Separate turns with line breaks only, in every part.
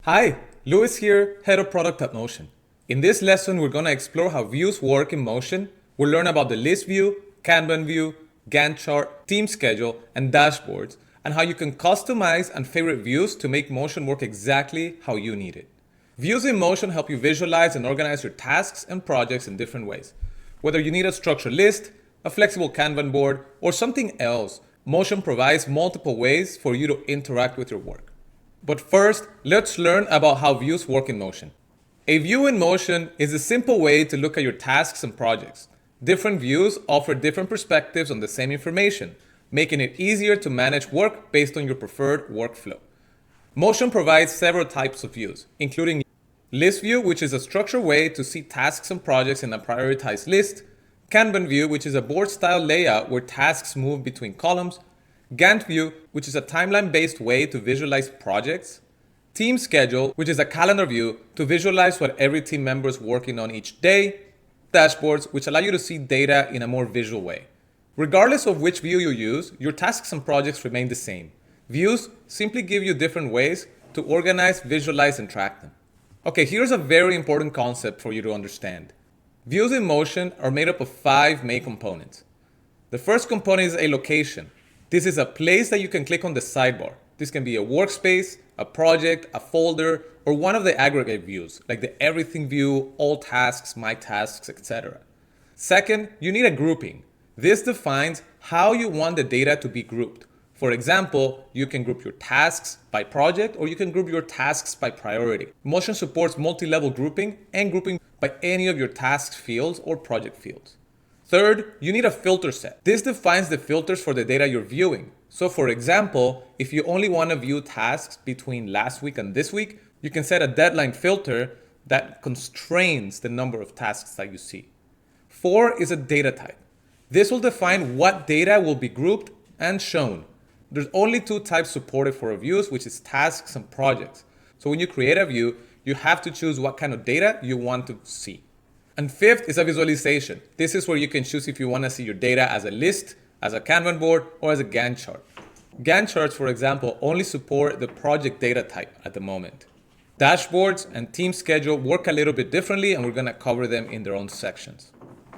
Hi, Louis here, Head of Product at Motion. In this lesson, we're going to explore how views work in Motion. We'll learn about the list view, Kanban view, Gantt chart, team schedule, and dashboards, and how you can customize and favorite views to make Motion work exactly how you need it. Views in Motion help you visualize and organize your tasks and projects in different ways. Whether you need a structured list, a flexible Kanban board, or something else, Motion provides multiple ways for you to interact with your work. But first, let's learn about how views work in Motion. A view in Motion is a simple way to look at your tasks and projects. Different views offer different perspectives on the same information, making it easier to manage work based on your preferred workflow. Motion provides several types of views, including List View, which is a structured way to see tasks and projects in a prioritized list, Kanban View, which is a board-style layout where tasks move between columns, Gantt View, which is a timeline-based way to visualize projects, Team Schedule, which is a calendar view to visualize what every team member is working on each day, Dashboards, which allow you to see data in a more visual way. Regardless of which view you use, your tasks and projects remain the same. Views simply give you different ways to organize, visualize, and track them. Okay, here's a very important concept for you to understand. Views in Motion are made up of 5 main components. The first component is a location. This is a place that you can click on the sidebar. This can be a workspace, a project, a folder, or one of the aggregate views, like the everything view, all tasks, my tasks, etc. Second, you need a grouping. This defines how you want the data to be grouped. For example, you can group your tasks by project, or you can group your tasks by priority. Motion supports multi-level grouping and grouping by any of your task fields or project fields. Third, you need a filter set. This defines the filters for the data you're viewing. So for example, if you only want to view tasks between last week and this week, you can set a deadline filter that constrains the number of tasks that you see. 4 is a data type. This will define what data will be grouped and shown. There's only 2 types supported for views, which is tasks and projects. So when you create a view, you have to choose what kind of data you want to see. And 5th is a visualization. This is where you can choose if you want to see your data as a list, as a Kanban board, or as a Gantt chart. Gantt charts, for example, only support the project data type at the moment. Dashboards and team schedule work a little bit differently, and we're going to cover them in their own sections.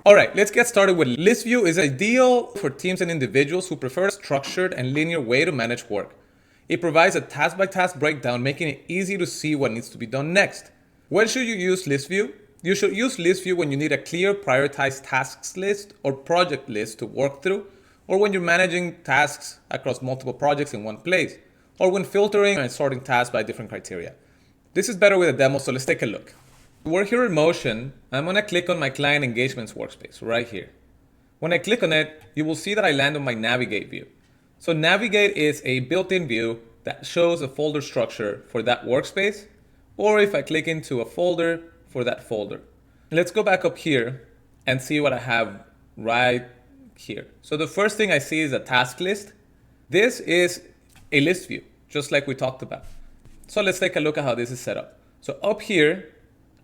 All right, let's get started with List View. Is ideal for teams and individuals who prefer a structured and linear way to manage work. It provides a task-by-task breakdown, making it easy to see what needs to be done next. When should you use List View? You should use List View when you need a clear prioritized tasks list or project list to work through, or when you're managing tasks across multiple projects in one place, or when filtering and sorting tasks by different criteria. This is better with a demo, so let's take a look. We're here in Motion. I'm going to click on my client engagements workspace right here. When I click on it, you will see that I land on my Navigate view. So Navigate is a built-in view that shows a folder structure for that workspace, or if I click into a folder, for that folder. Let's go back up here and see what I have right here. So the first thing I see is a task list. This is a list view, just like we talked about. So let's take a look at how this is set up. So up here,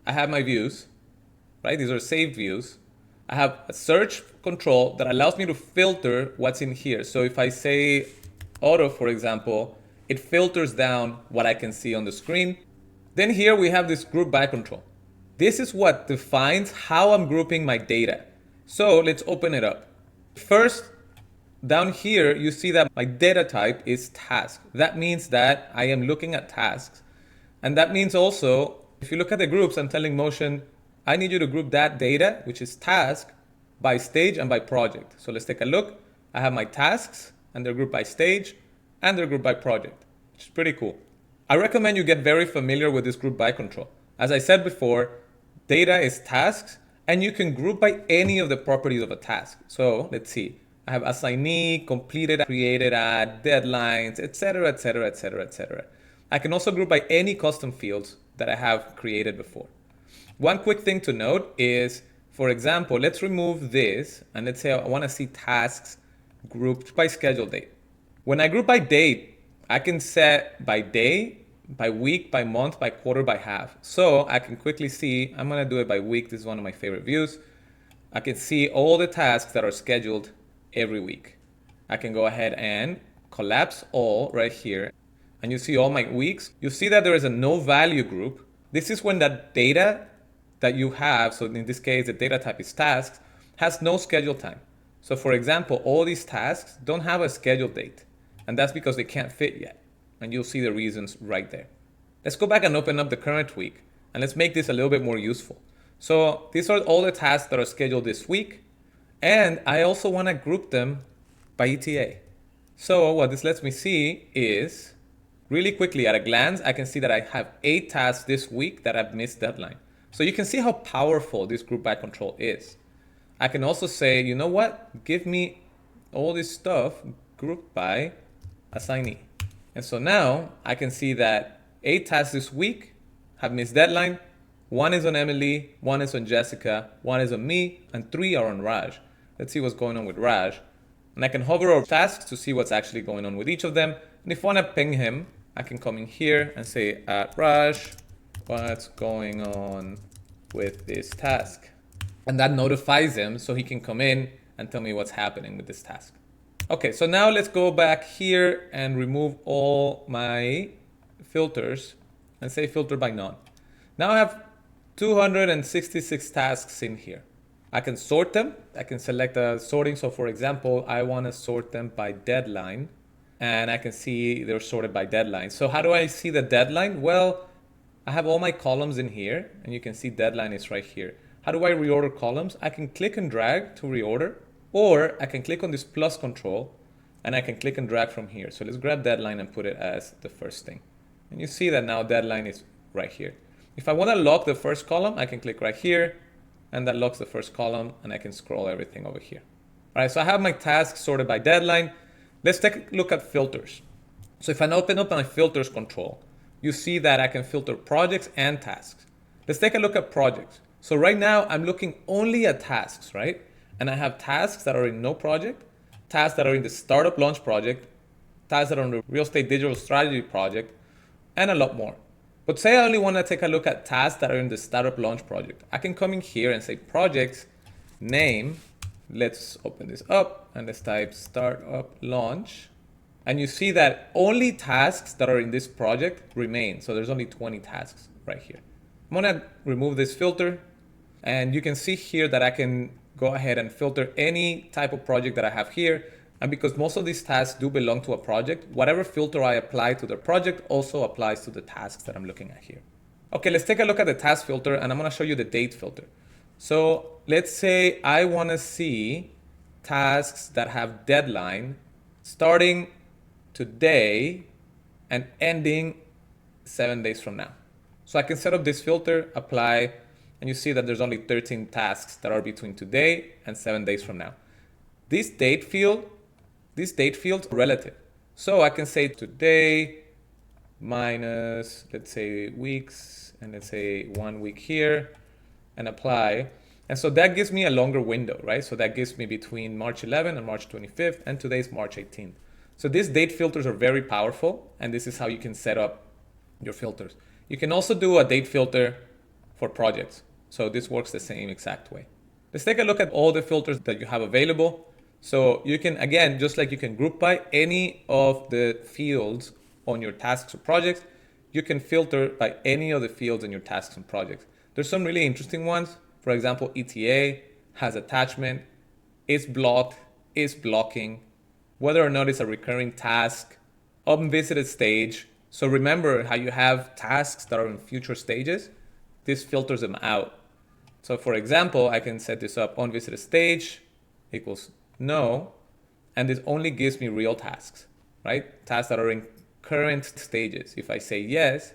I have my views, right? These are saved views. I have a search control that allows me to filter what's in here. So if I say auto, for example, it filters down what I can see on the screen. Then here we have this group by control. This is what defines how I'm grouping my data. So let's open it up. First, down here, you see that my data type is task. That means that I am looking at tasks. And that means also, if you look at the groups, I'm telling Motion, I need you to group that data, which is task, by stage and by project. So let's take a look. I have my tasks, and they're grouped by stage, and they're grouped by project, which is pretty cool. I recommend you get very familiar with this group by control. As I said before, data is tasks, and you can group by any of the properties of a task. So let's see. I have assignee, completed, created at, deadlines, etc., etc., etc., etc. I can also group by any custom fields that I have created before. One quick thing to note is, for example, let's remove this, and let's say I want to see tasks grouped by schedule date. When I group by date, I can set by day, by week, by month, by quarter, by half. So I can quickly see, I'm going to do it by week. This is one of my favorite views. I can see all the tasks that are scheduled every week. I can go ahead and collapse all right here. and you see all my weeks, you see that there is a no value group. This is when that data that you have, so in this case, the data type is tasks, has no schedule time. So for example, all these tasks don't have a schedule date, and that's because they can't fit yet. And you'll see the reasons right there. Let's go back and open up the current week, and let's make this a little bit more useful. So these are all the tasks that are scheduled this week, and I also want to group them by ETA. So what this lets me see is, really quickly at a glance, I can see that I have 8 tasks this week that have missed deadline. So you can see how powerful this group by control is. I can also say, you know what? Give me all this stuff grouped by assignee. And so now I can see that 8 tasks this week have missed deadline. 1 is on Emily, 1 is on Jessica, 1 is on me, and 3 are on Raj. Let's see what's going on with Raj. And I can hover over tasks to see what's actually going on with each of them. And if I want to ping him, I can come in here and say, Raj, what's going on with this task? And that notifies him so he can come in and tell me what's happening with this task. Okay, so now let's go back here and remove all my filters and say filter by none. Now I have 266 tasks in here. I can sort them. I can select a sorting. So for example, I want to sort them by deadline, and I can see they're sorted by deadline. So how do I see the deadline? Well, I have all my columns in here, and you can see deadline is right here. How do I reorder columns? I can click and drag to reorder, or I can click on this plus control and I can click and drag from here. So let's grab deadline and put it as the first thing. And you see that now deadline is right here. If I want to lock the first column, I can click right here, and that locks the first column, and I can scroll everything over here. All right, so I have my tasks sorted by deadline. Let's take a look at filters. So if I open up my filters control, you see that I can filter projects and tasks. Let's take a look at projects. So right now I'm looking only at tasks, right? And I have tasks that are in no project, tasks that are in the startup launch project, tasks that are on the real estate digital strategy project, and a lot more. But say I only want to take a look at tasks that are in the startup launch project. I can come in here and say projects name. Let's open this up and let's type startup launch. And you see that only tasks that are in this project remain. So there's only 20 tasks right here. I'm going to remove this filter, and you can see here that I can go ahead and filter any type of project that I have here. And because most of these tasks do belong to a project, whatever filter I apply to the project also applies to the tasks that I'm looking at here. Okay, let's take a look at the task filter, and I'm going to show you the date filter. So let's say I want to see tasks that have deadline starting today and ending 7 days from now. So I can set up this filter, apply, and you see that there's only 13 tasks that are between today and 7 days from now. This date field is relative. So I can say today minus, let's say weeks, and let's say 1 week here, and apply. And so that gives me a longer window, right? So that gives me between March 11 and March 25th, and today's March 18th. So these date filters are very powerful, and this is how you can set up your filters. You can also do a date filter for projects. So this works the same exact way. Let's take a look at all the filters that you have available. So you can, again, just like you can group by any of the fields on your tasks or projects, you can filter by any of the fields in your tasks and projects. There's some really interesting ones. For example, ETA has attachment, is blocked, is blocking, whether or not it's a recurring task, unvisited stage. So remember how you have tasks that are in future stages, this filters them out. So for example, I can set this up unvisited stage equals no, and this only gives me real tasks, right? Tasks that are in current stages. If I say yes,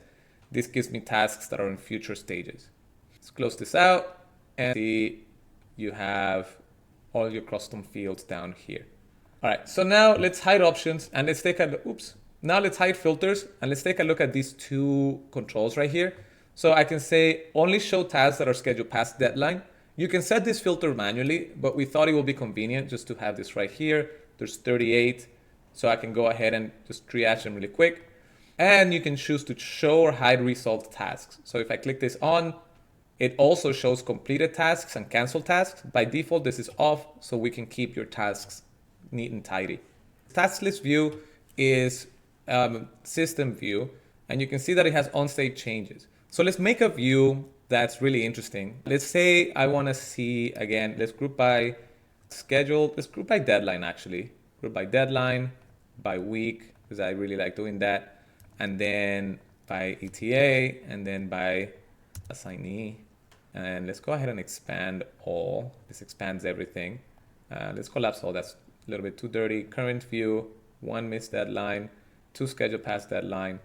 this gives me tasks that are in future stages. Let's close this out and see you have all your custom fields down here. All right, so now let's hide options and let's take a look. Now let's hide filters and let's take a look at these two controls right here. So I can say only show tasks that are scheduled past deadline. You can set this filter manually, but we thought it would be convenient just to have this right here. There's 38, so I can go ahead and just triage them really quick. And you can choose to show or hide resolved tasks. So if I click this on, it also shows completed tasks and canceled tasks. By default, this is off, so we can keep your tasks neat and tidy. Task list view is system view, and you can see that it has on-state changes. So let's make a view that's really interesting. Let's say I want to see, again, let's group by schedule, let's group by deadline actually. Group by deadline, by week, because I really like doing that. And then by ETA, and then by assignee. And let's go ahead and expand all. This expands everything. Let's collapse all. That's a little bit too dirty. Current view, 1 missed deadline, 2 schedule past deadline,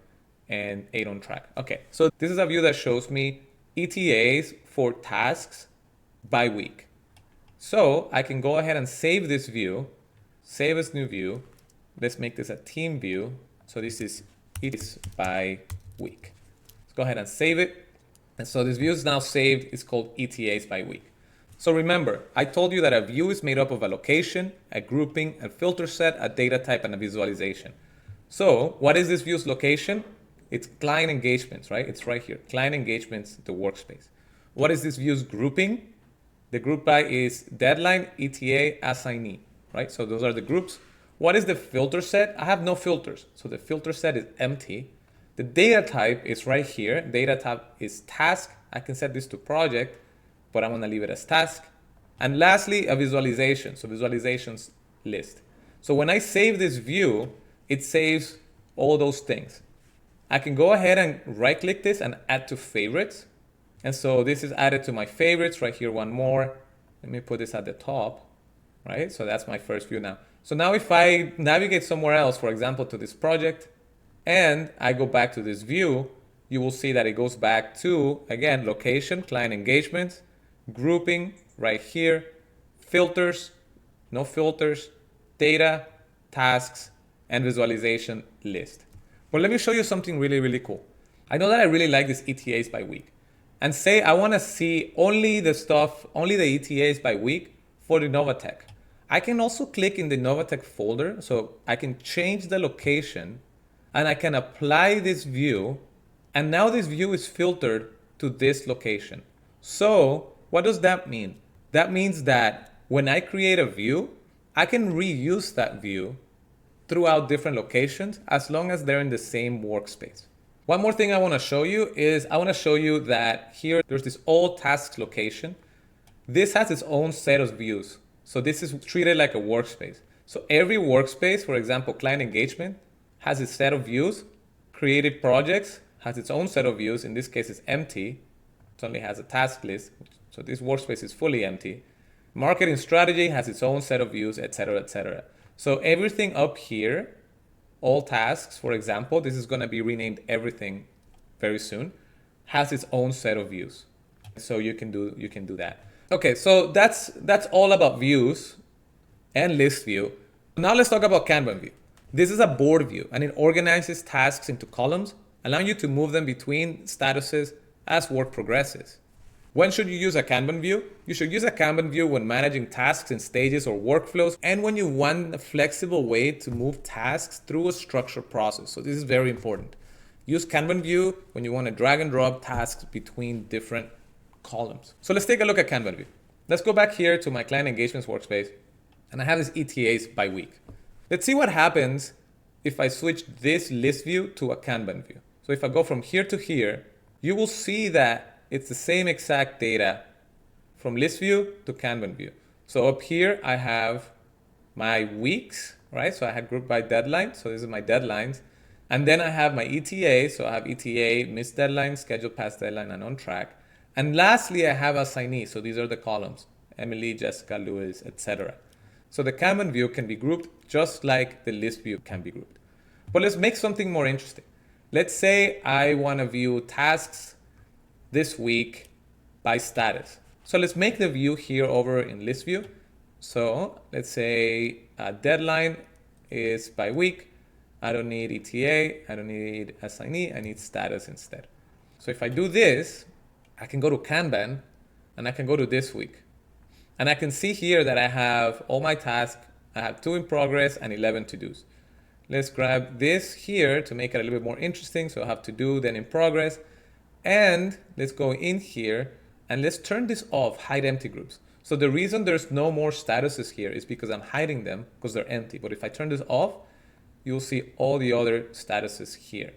and 8 on track. Okay, so this is a view that shows me ETAs for tasks by week. So I can go ahead and save this view, save as new view. Let's make this a team view. So this is ETAs by week. Let's go ahead and save it. And so this view is now saved. It's called ETAs by week. So remember, I told you that a view is made up of a location, a grouping, a filter set, a data type, and a visualization. So what is this view's location? It's client engagements, right? It's right here. Client engagements, the workspace. What is this view's grouping? The group by is deadline, ETA, assignee, right? So those are the groups. What is the filter set? I have no filters. So the filter set is empty. The data type is right here. Data type is task. I can set this to project, but I'm gonna leave it as task. And lastly, a visualization. So visualizations list. So when I save this view, it saves all those things. I can go ahead and right click this and add to favorites. And so this is added to my favorites right here, one more. Let me put this at the top, right? So that's my first view now. So now if I navigate somewhere else, for example, to this project, and I go back to this view, you will see that it goes back to, again, location, client engagements, grouping right here, filters, no filters, data, tasks, and visualization list. But let me show you something really, really cool. I know that I really like this ETAs by week. And say I want to see only the stuff, only the ETAs by week for the Novatech. I can also click in the Novatech folder, so I can change the location and I can apply this view, and now this view is filtered to this location. So what does that mean? That means that when I create a view, I can reuse that view throughout different locations as long as they're in the same workspace. One more thing I want to show you is I want to show you that here there's this all tasks location. This has its own set of views. So this is treated like a workspace. So every workspace, for example, client engagement, has its set of views. Creative projects has its own set of views. In this case, it's empty. It only has a task list. So this workspace is fully empty. Marketing strategy has its own set of views, etc., etc. So everything up here, all tasks, for example, this is going to be renamed everything very soon, has its own set of views. So you can do that. Okay, so that's all about views and list view. Now let's talk about Kanban view. This is a board view, and it organizes tasks into columns, allowing you to move them between statuses as work progresses. When should you use a Kanban view? You should use a Kanban view when managing tasks in stages or workflows, and when you want a flexible way to move tasks through a structured process. So this is very important. Use Kanban view when you want to drag and drop tasks between different columns. So let's take a look at Kanban view. Let's go back here to my client engagements workspace, and I have this ETAs by week. Let's see what happens if I switch this list view to a Kanban view. So if I go from here to here, you will see that it's the same exact data from list view to Kanban view. So up here, I have my weeks, right? So I had grouped by deadline. So this is my deadlines. And then I have my ETA. So I have ETA, missed deadline, scheduled past deadline, and on track. And lastly, I have assignee. So these are the columns: Emily, Jessica, Louis, etc. So the Kanban view can be grouped just like the list view can be grouped. But let's make something more interesting. Let's say I want to view tasks this week by status. So let's make the view here over in list view. So let's say deadline is by week. I don't need ETA. I don't need assignee. I need status instead. So if I do this, I can go to Kanban and I can go to this week. And I can see here that I have all my tasks. I have 2 in progress and 11 to-dos. Let's grab this here to make it a little bit more interesting. So I have to do, then in progress. And let's go in here and let's turn this off, hide empty groups. So the reason there's no more statuses here is because I'm hiding them because they're empty. But if I turn this off, you'll see all the other statuses here,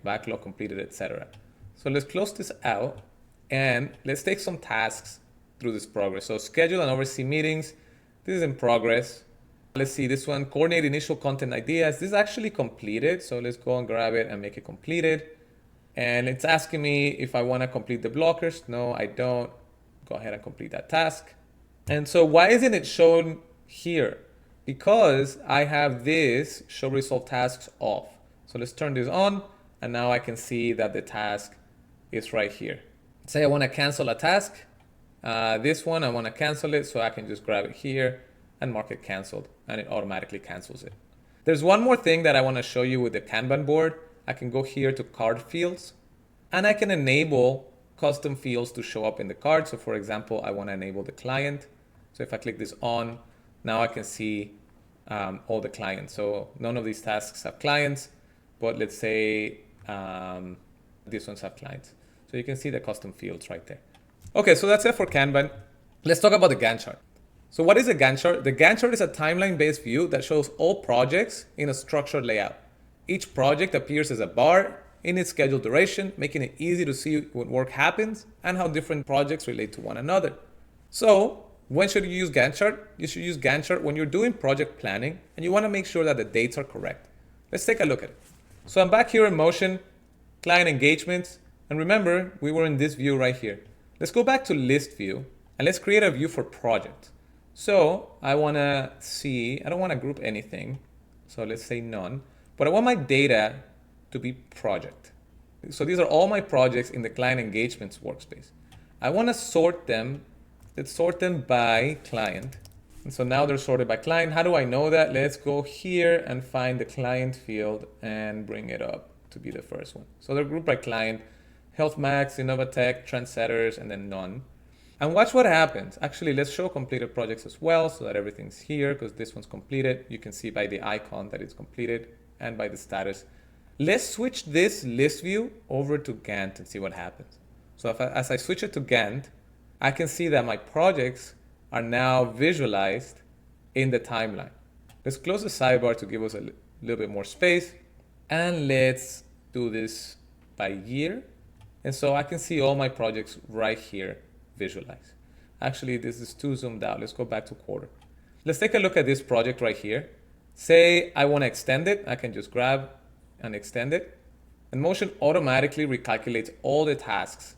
backlog completed, etc. So let's close this out and let's take some tasks through this progress. So schedule and oversee meetings. This is in progress. Let's see this one, coordinate initial content ideas. This is actually completed. So let's go and grab it and make it completed. And it's asking me if I want to complete the blockers. No, I don't. Go ahead and complete that task. And so why isn't it shown here? Because I have this show result tasks off. So let's turn this on. And now I can see that the task is right here. Say I want to cancel a task. This one, I want to cancel it. So I can just grab it here and mark it canceled. And it automatically cancels it. There's one more thing that I want to show you with the Kanban board. I can go here to card fields. And I can enable custom fields to show up in the card. So for example, I want to enable the client. So if I click this on, now I can see all the clients. So none of these tasks have clients, but let's say these ones have clients. So you can see the custom fields right there. Okay, so that's it for Kanban. Let's talk about the Gantt chart. So what is a Gantt chart? The Gantt chart is a timeline-based view that shows all projects in a structured layout. Each project appears as a bar in its scheduled duration, making it easy to see when work happens and how different projects relate to one another. So when should you use Gantt chart? You should use Gantt chart when you're doing project planning and you want to make sure that the dates are correct. Let's take a look at it. So I'm back here in Motion, client engagements, and remember we were in this view right here. Let's go back to list view and let's create a view for project. So I want to see, I don't want to group anything. So let's say none, but I want my data to be project. So these are all my projects in the client engagements workspace. I want to sort them. Let's sort them by client. And so now they're sorted by client. How do I know that? Let's go here and find the client field and bring it up to be the first one. So they're grouped by client, Health Max, Innovatech, Trendsetters, and then none. And watch what happens. Actually, let's show completed projects as well so that everything's here because this one's completed. You can see by the icon that it's completed and by the status. Let's switch this list view over to Gantt and see what happens. So as I switch it to Gantt, I can see that my projects are now visualized in the timeline. Let's close the sidebar to give us a little bit more space. And let's do this by year. And so I can see all my projects right here visualized. Actually, this is too zoomed out. Let's go back to quarter. Let's take a look at this project right here. Say I want to extend it. I can just grab and extend it. And Motion automatically recalculates all the tasks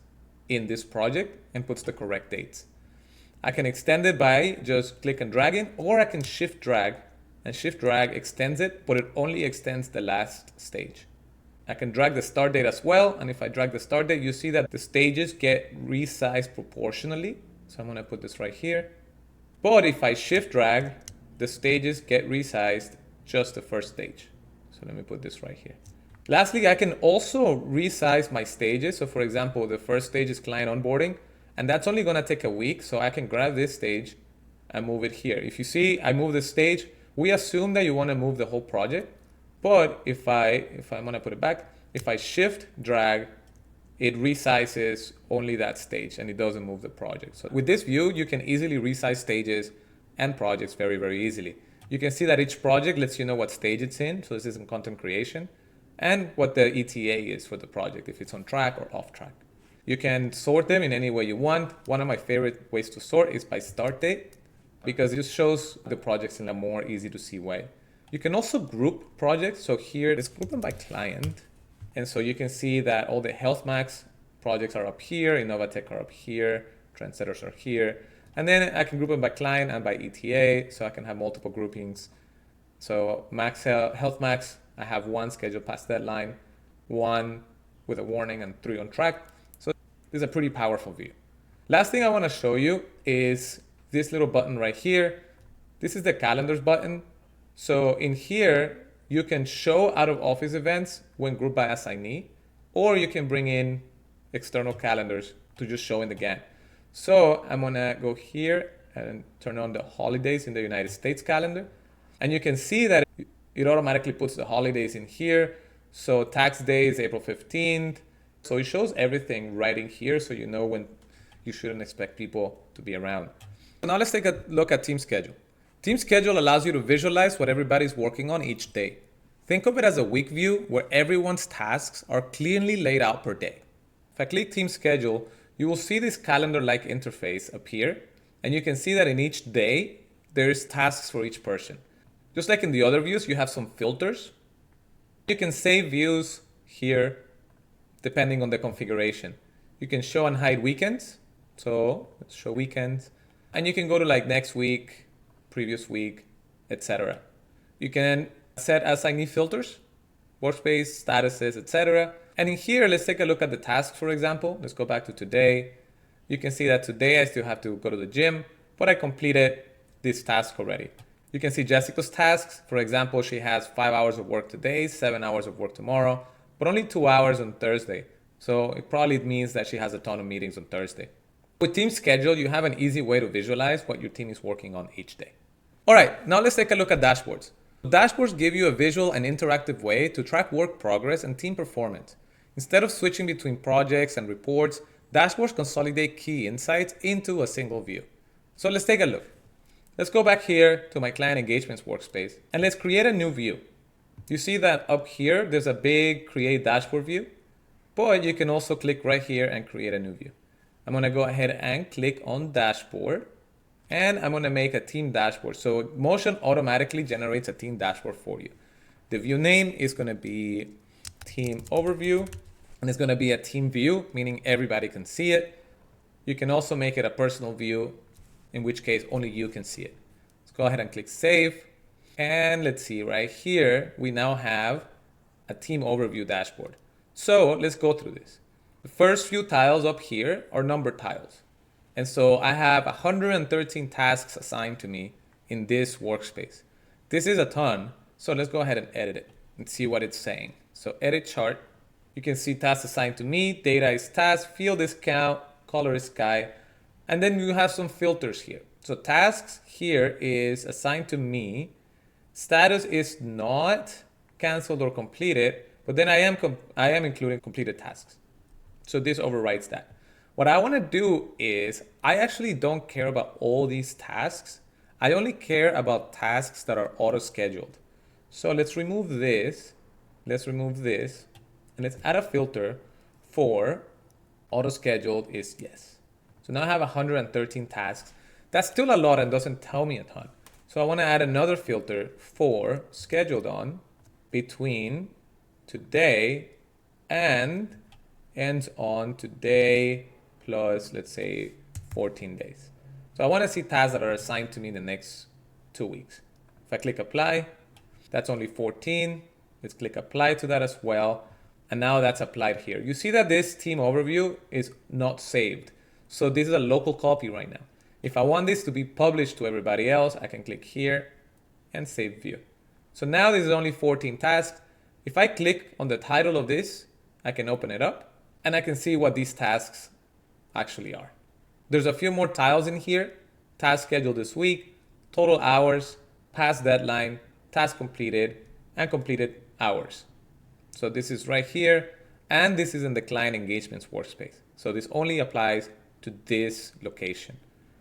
in this project and puts the correct dates. I can extend it by just click and dragging, or I can shift drag, and shift drag extends it, but it only extends the last stage. I can drag the start date as well, and if I drag the start date, you see that the stages get resized proportionally. So I'm gonna put this right here. But if I shift drag, the stages get resized just the first stage. So let me put this right here. Lastly, I can also resize my stages. So for example, the first stage is client onboarding, and that's only gonna take a week. So I can grab this stage and move it here. If you see, I move the stage, we assume that you wanna move the whole project. But if I'm gonna put it back, if I shift drag, it resizes only that stage and it doesn't move the project. So with this view, you can easily resize stages and projects very, very easily. You can see that each project lets you know what stage it's in. So this is in content creation and what the ETA is for the project, if it's on track or off track. You can sort them in any way you want. One of my favorite ways to sort is by start date because it just shows the projects in a more easy to see way. You can also group projects. So here, let's group them by client. And so you can see that all the Health Max projects are up here, Innovatech are up here, Trendsetters are here. And then I can group them by client and by ETA, so I can have multiple groupings. So Health Max, I have one scheduled past deadline, one with a warning, and 3 on track. So this is a pretty powerful view. Last thing I want to show you is this little button right here. This is the calendars button. So in here, you can show out of office events when grouped by assignee, or you can bring in external calendars to just show in the Gantt. So I'm gonna go here and turn on the holidays in the United States calendar. And you can see that it automatically puts the holidays in here. So tax day is April 15th. So it shows everything right in here so you know when you shouldn't expect people to be around. So now let's take a look at team schedule. Team schedule allows you to visualize what everybody's working on each day. Think of it as a week view where everyone's tasks are clearly laid out per day. If I click Team Schedule, you will see this calendar-like interface appear, and you can see that in each day, there's tasks for each person. Just like in the other views, you have some filters. You can save views here depending on the configuration. You can show and hide weekends. So let's show weekends. And you can go to like next week, previous week, etc. You can set assignee filters, workspace, statuses, etc. And in here, let's take a look at the tasks, for example. Let's go back to today. You can see that today I still have to go to the gym, but I completed this task already. You can see Jessica's tasks. For example, she has 5 hours of work today, 7 hours of work tomorrow, but only 2 hours on Thursday. So it probably means that she has a ton of meetings on Thursday. With Team Schedule, you have an easy way to visualize what your team is working on each day. All right, now let's take a look at dashboards. Dashboards give you a visual and interactive way to track work progress and team performance. Instead of switching between projects and reports, dashboards consolidate key insights into a single view. So let's take a look. Let's go back here to my client engagements workspace and let's create a new view. You see that up here, there's a big create dashboard view, but you can also click right here and create a new view. I'm gonna go ahead and click on dashboard and I'm gonna make a team dashboard. So Motion automatically generates a team dashboard for you. The view name is gonna be team overview and it's gonna be a team view, meaning everybody can see it. You can also make it a personal view, in which case only you can see it. Let's go ahead and click save. And let's see right here, we now have a team overview dashboard. So let's go through this. The first few tiles up here are number tiles. And so I have 113 tasks assigned to me in this workspace. This is a ton. So let's go ahead and edit it and see what it's saying. So edit chart. You can see tasks assigned to me, data is task, field is count, color is sky. And then you have some filters here. So tasks here is assigned to me. Status is not canceled or completed, but then I am including completed tasks. So this overrides that. What I want to do is I actually don't care about all these tasks. I only care about tasks that are auto-scheduled. So let's remove this. Let's remove this. And let's add a filter for auto-scheduled is yes. So now I have 113 tasks. That's still a lot and doesn't tell me a ton. So I want to add another filter for scheduled on between today and ends on today plus, let's say, 14 days. So I want to see tasks that are assigned to me in the next 2 weeks. If I click apply, that's only 14. Let's click apply to that as well. And now that's applied here. You see that this team overview is not saved. So this is a local copy right now. If I want this to be published to everybody else, I can click here and save view. So now this is only 14 tasks. If I click on the title of this, I can open it up and I can see what these tasks actually are. There's a few more tiles in here. Task scheduled this week, total hours, past deadline, task completed, and completed hours. So this is right here, and this is in the client engagements workspace. So this only applies to this location.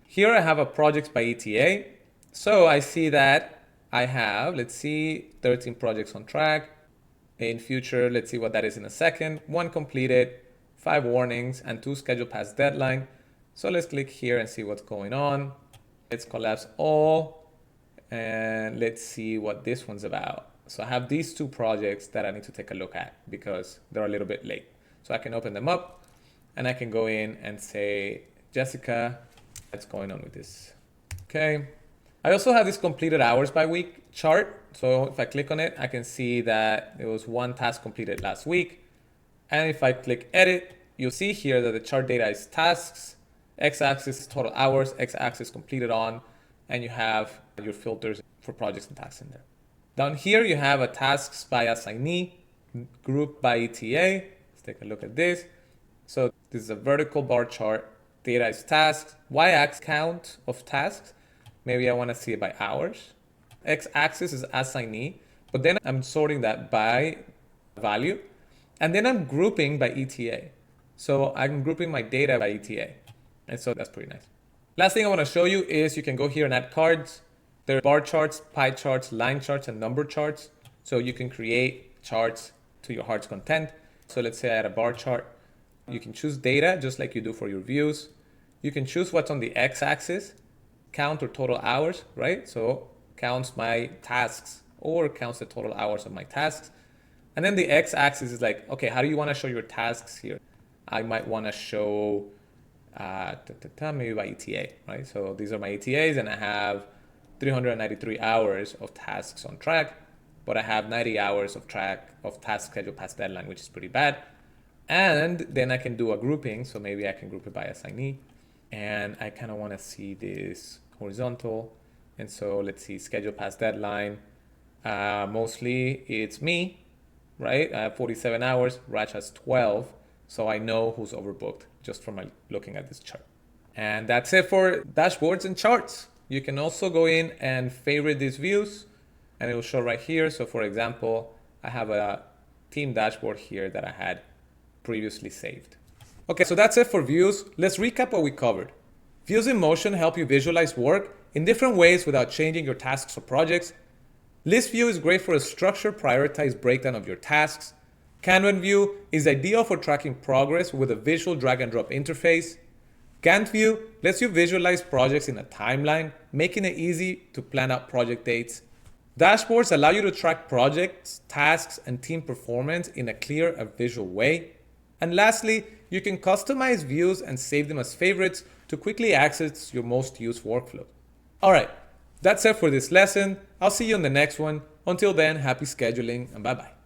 Here I have a projects by ETA. So I see that I have, let's see, 13 projects on track. In future, let's see what that is in a second. 1 completed, 5 warnings, and 2 scheduled past deadline. So let's click here and see what's going on. Let's collapse all, and let's see what this one's about. So I have these 2 projects that I need to take a look at because they're a little bit late. So I can open them up and I can go in and say, Jessica, what's going on with this? Okay. I also have this completed hours by week chart. So if I click on it, I can see that there was 1 task completed last week. And if I click edit, you'll see here that the chart data is tasks, x-axis is total hours, x-axis completed on, and you have your filters for projects and tasks in there. Down here, you have a tasks by assignee, group by ETA. Let's take a look at this. So this is a vertical bar chart. Data is tasks, y-axis count of tasks. Maybe I want to see it by hours. X-axis is assignee, but then I'm sorting that by value. And then I'm grouping by ETA. So I'm grouping my data by ETA. And so that's pretty nice. Last thing I want to show you is you can go here and add cards. There are bar charts, pie charts, line charts, and number charts. So you can create charts to your heart's content. So let's say I had a bar chart. You can choose data just like you do for your views. You can choose what's on the x-axis, count or total hours, right? So counts my tasks or counts the total hours of my tasks. And then the x-axis is like, okay, how do you want to show your tasks here? I might want to show maybe by ETA, right? So these are my ETAs and I have 393 hours of tasks on track, but I have 90 hours of task schedule past deadline, which is pretty bad. And then I can do a grouping. So maybe I can group it by assignee. And I kind of want to see this horizontal. And so let's see, schedule past deadline. Mostly it's me, right? I have 47 hours, Raj has 12. So I know who's overbooked just from looking at this chart. And that's it for dashboards and charts. You can also go in and favorite these views and it will show right here. So for example, I have a team dashboard here that I had previously saved. Okay, so that's it for views. Let's recap what we covered. Views in motion help you visualize work in different ways without changing your tasks or projects. List view is great for a structured, prioritized breakdown of your tasks. Kanban view is ideal for tracking progress with a visual drag and drop interface. Gantt view lets you visualize projects in a timeline, making it easy to plan out project dates. Dashboards allow you to track projects, tasks, and team performance in a clear and visual way. And lastly, you can customize views and save them as favorites to quickly access your most used workflow. All right, that's it for this lesson. I'll see you on the next one. Until then, happy scheduling and bye-bye.